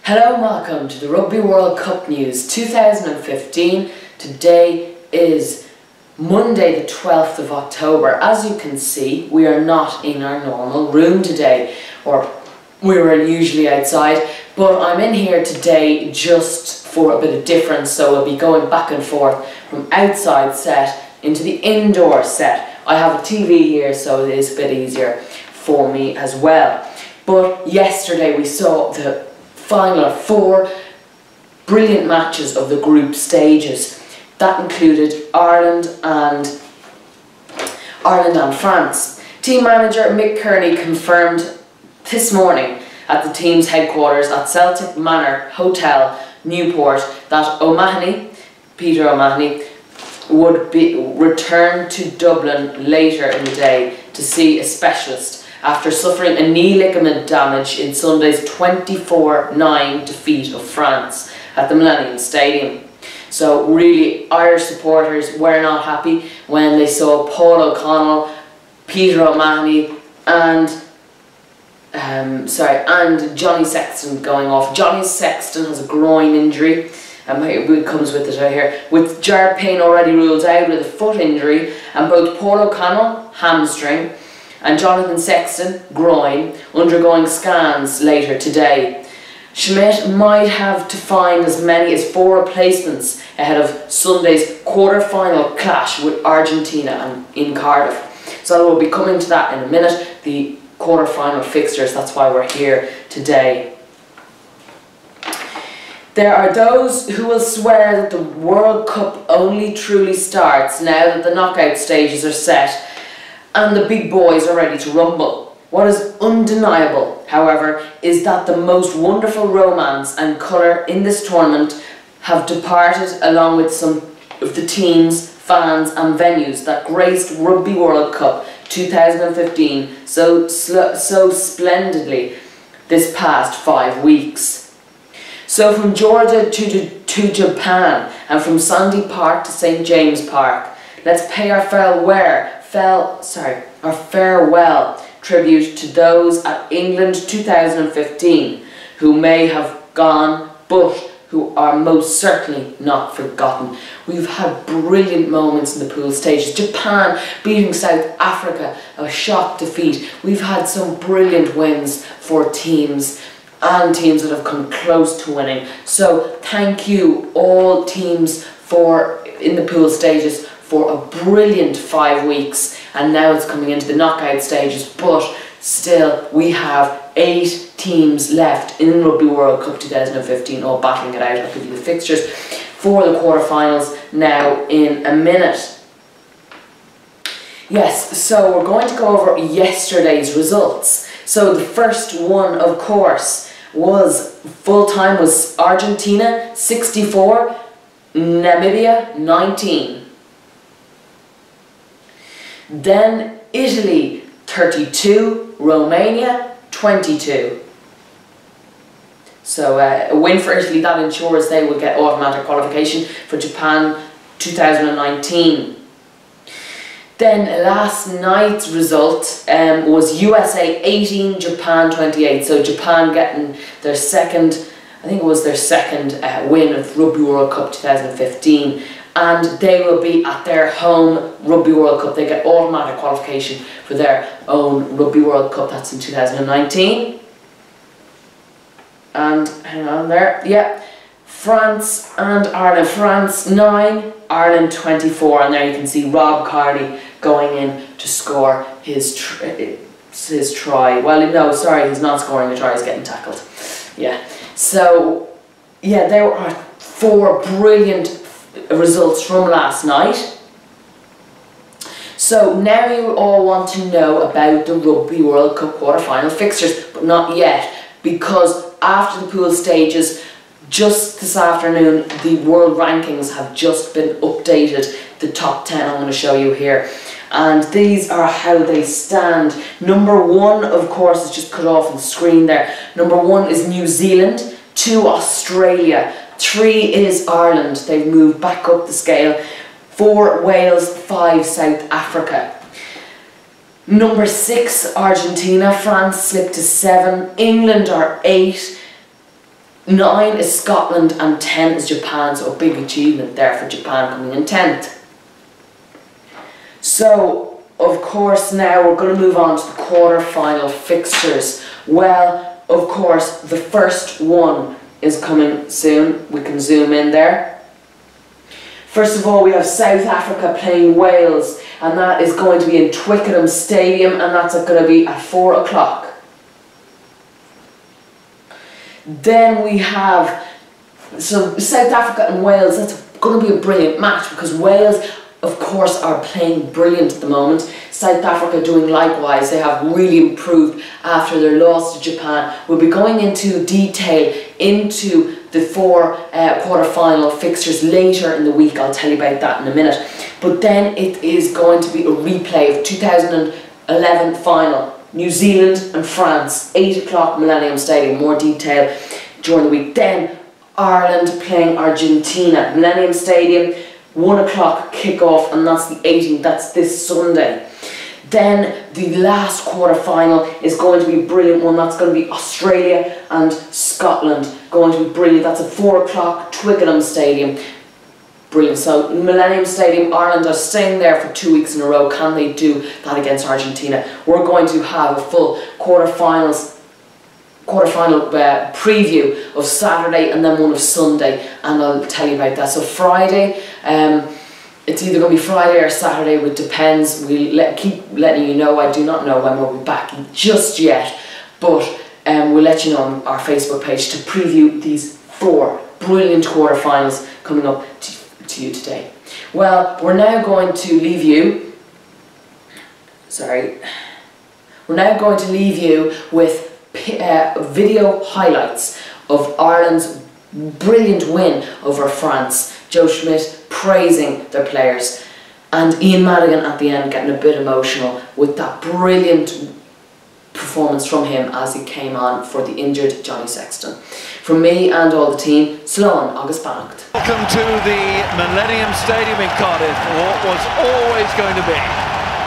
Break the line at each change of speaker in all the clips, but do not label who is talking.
Hello and welcome to the Rugby World Cup News 2015. Today is Monday the 12th of October. As you can see, we are not in our normal room today, or we were usually outside, but I'm in here today just for a bit of difference, so we'll be going back and forth from outside set into the indoor set. I have a TV here, so it is a bit easier for me as well. But yesterday we saw the final 4 brilliant matches of the group stages. That included Ireland and France. Team manager Mick Kearney confirmed this morning at the team's headquarters at Celtic Manor Hotel, Newport, that Peter O'Mahony, would be returned to Dublin later in the day to see a specialist after suffering a knee ligament damage in Sunday's 24-9 defeat of France at the Millennium Stadium. So really, Irish supporters were not happy when they saw Paul O'Connell, Peter O'Mahony and Johnny Sexton going off. Johnny Sexton has a groin injury, it comes with it right here, with Jared Payne already ruled out with a foot injury, and both Paul O'Connell, hamstring, and Jonathan Sexton, groin, undergoing scans later today. Schmidt might have to find as many as 4 replacements ahead of Sunday's quarter-final clash with Argentina in Cardiff. So we'll be coming to that in a minute, the quarter-final fixtures, that's why we're here today. There are those who will swear that the World Cup only truly starts now that the knockout stages are set and the big boys are ready to rumble. What is undeniable, however, is that the most wonderful romance and colour in this tournament have departed, along with some of the teams, fans and venues that graced Rugby World Cup 2015 so splendidly this past 5 weeks. So from Georgia to Japan, and from Sandy Park to St James Park, let's pay our farewell tribute to those at England 2015 who may have gone but who are most certainly not forgotten. We've had brilliant moments in the pool stages. Japan beating South Africa, a shock defeat. We've had some brilliant wins for teams and teams that have come close to winning. So thank you all teams in the pool stages for a brilliant 5 weeks, and now it's coming into the knockout stages, but still we have 8 teams left in Rugby World Cup 2015 all battling it out. I'll give you the fixtures for the quarterfinals now in a minute. Yes, so we're going to go over yesterday's results. So the first one, of course, was full-time was Argentina 64, Namibia 19. Then Italy 32, Romania 22. So a win for Italy, that ensures they will get automatic qualification for Japan 2019. Then last night's result was USA 18, Japan 28. So Japan getting their second, I think it was their second win of Rugby World Cup 2015. And they will be at their home Rugby World Cup. They get automatic qualification for their own Rugby World Cup. That's in 2019. And hang on there, yeah, France and Ireland. France 9, Ireland 24, and there you can see Rob Carney going in to score his try. Well, no, sorry, he's not scoring a try, he's getting tackled. Yeah, so yeah, there are 4 brilliant results from last night. So now you all want to know about the Rugby World Cup quarter-final fixtures, but not yet, because after the pool stages, just this afternoon, the world rankings have just been updated. The top 10 I'm going to show you here, and these are how they stand. Number 1, of course, is just cut off on the screen there. Number 1 is New Zealand, 2 Australia, 3 is Ireland, they've moved back up the scale, 4 Wales, 5 South Africa. Number 6 Argentina, France slipped to 7, England are 8, 9 is Scotland and 10 is Japan, so a big achievement there for Japan coming in 10th. So, of course, now we're going to move on to the quarter-final fixtures. Well, of course, the first one is coming soon. We can zoom in there. First of all, we have South Africa playing Wales, and that is going to be in Twickenham Stadium, and that's going to be at 4 o'clock. Then we have, so South Africa and Wales, that's going to be a brilliant match because Wales, of course, are playing brilliant at the moment. South Africa doing likewise. They have really improved after their loss to Japan. We'll be going into detail into the 4 quarter-final fixtures later in the week. I'll tell you about that in a minute. But then it is going to be a replay of 2011 final. New Zealand and France, 8 o'clock Millennium Stadium. More detail during the week. Then Ireland playing Argentina, Millennium Stadium, 1 o'clock kick-off, and that's the 18th, that's this Sunday. Then the last quarter-final is going to be a brilliant one. That's going to be Australia and Scotland. Going to be brilliant. That's at 4 o'clock, Twickenham Stadium. Brilliant. So Millennium Stadium, Ireland are staying there for 2 weeks in a row. Can they do that against Argentina? We're going to have a full quarter-final preview of Saturday and then one of Sunday, and I'll tell you about that. So Friday, it's either going to be Friday or Saturday, it depends. We'll keep letting you know. I do not know when we'll be back just yet, but we'll let you know on our Facebook page to preview these 4 brilliant quarterfinals coming up to you today. Well, we're now going to leave you. We're now going to leave you with video highlights of Ireland's brilliant win over France. Joe Schmidt praising their players, and Ian Madigan at the end getting a bit emotional with that brilliant performance from him as he came on for the injured Johnny Sexton. From me and all the team, Slán agus Beannacht.
Welcome to the Millennium Stadium in Cardiff, what was always going to be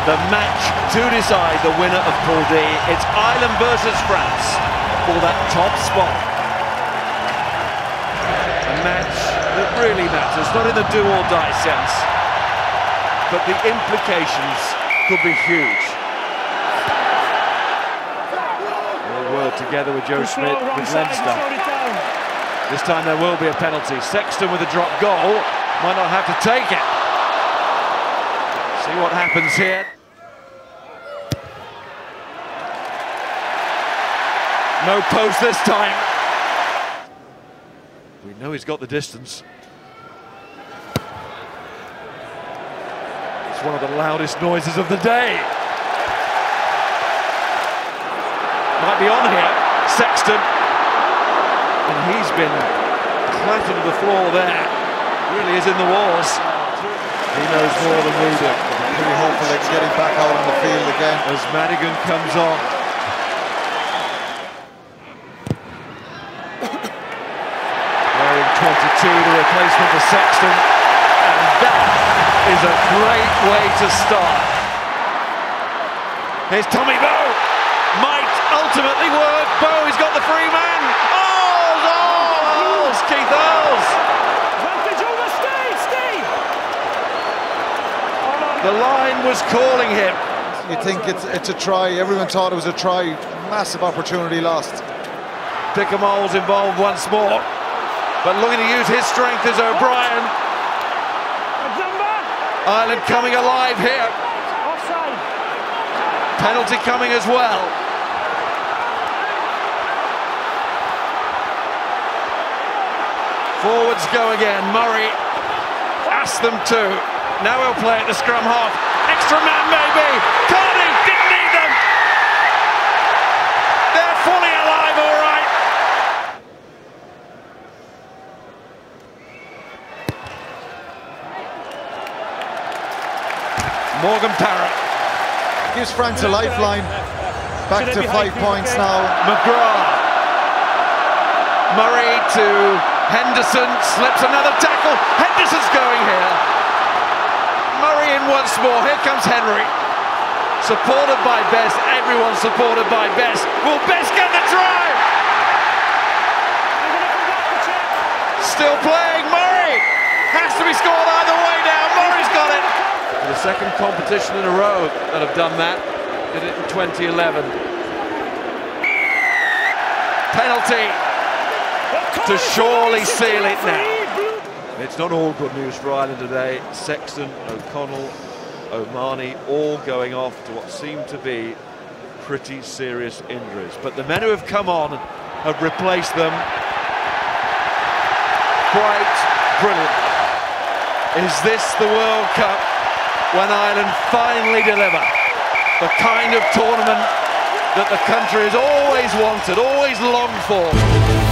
the match to decide the winner of Pool D. It's Ireland versus France for that top spot. A match that really matters, not in the do-or-die sense, but the implications could be huge. We'll work together with Joe Schmidt, with Leinster. This time there will be a penalty. Sexton with a drop goal, might not have to take it. See what happens here. No post this time. We know he's got the distance. It's one of the loudest noises of the day. Might be on here, Sexton. And he's been clattered to the floor there. Really is in the walls.
He knows more than we do. I'm pretty hopeful they can get him back out on the field again.
As Madigan comes on. Wearing 22, the replacement for Sexton. And that is a great way to start. Here's Tommy Bowe. Might ultimately work. Bowe, he's got the free man. Earls! Keith Earls! The line was calling him.
You think it's a try. Everyone thought it was a try. Massive opportunity lost.
Picamole's involved once more. But looking to use his strength is O'Brien. Ireland coming alive here. Penalty coming as well. Forwards go again. Murray asked them to. Now he'll play at the scrum half. Extra man maybe. Carney didn't need them. They're fully alive, all right. Morgan Parrott
Gives France a lifeline. Back to 5 points now.
McGrath. Murray to Henderson. Slips another tackle. Henderson's going here. Murray in once more. Here comes Henry. Supported by Best. Everyone supported by Best. Will Best get the try? still playing. Murray has to be scored either way now. Murray's got it. The second competition in a row that have done that. Did it in 2011. Penalty to surely seal it now. It's not all good news for Ireland today. Sexton, O'Connell, O'Mahony all going off to what seem to be pretty serious injuries. But the men who have come on have replaced them quite brilliant. Is this the World Cup when Ireland finally deliver the kind of tournament that the country has always wanted, always longed for?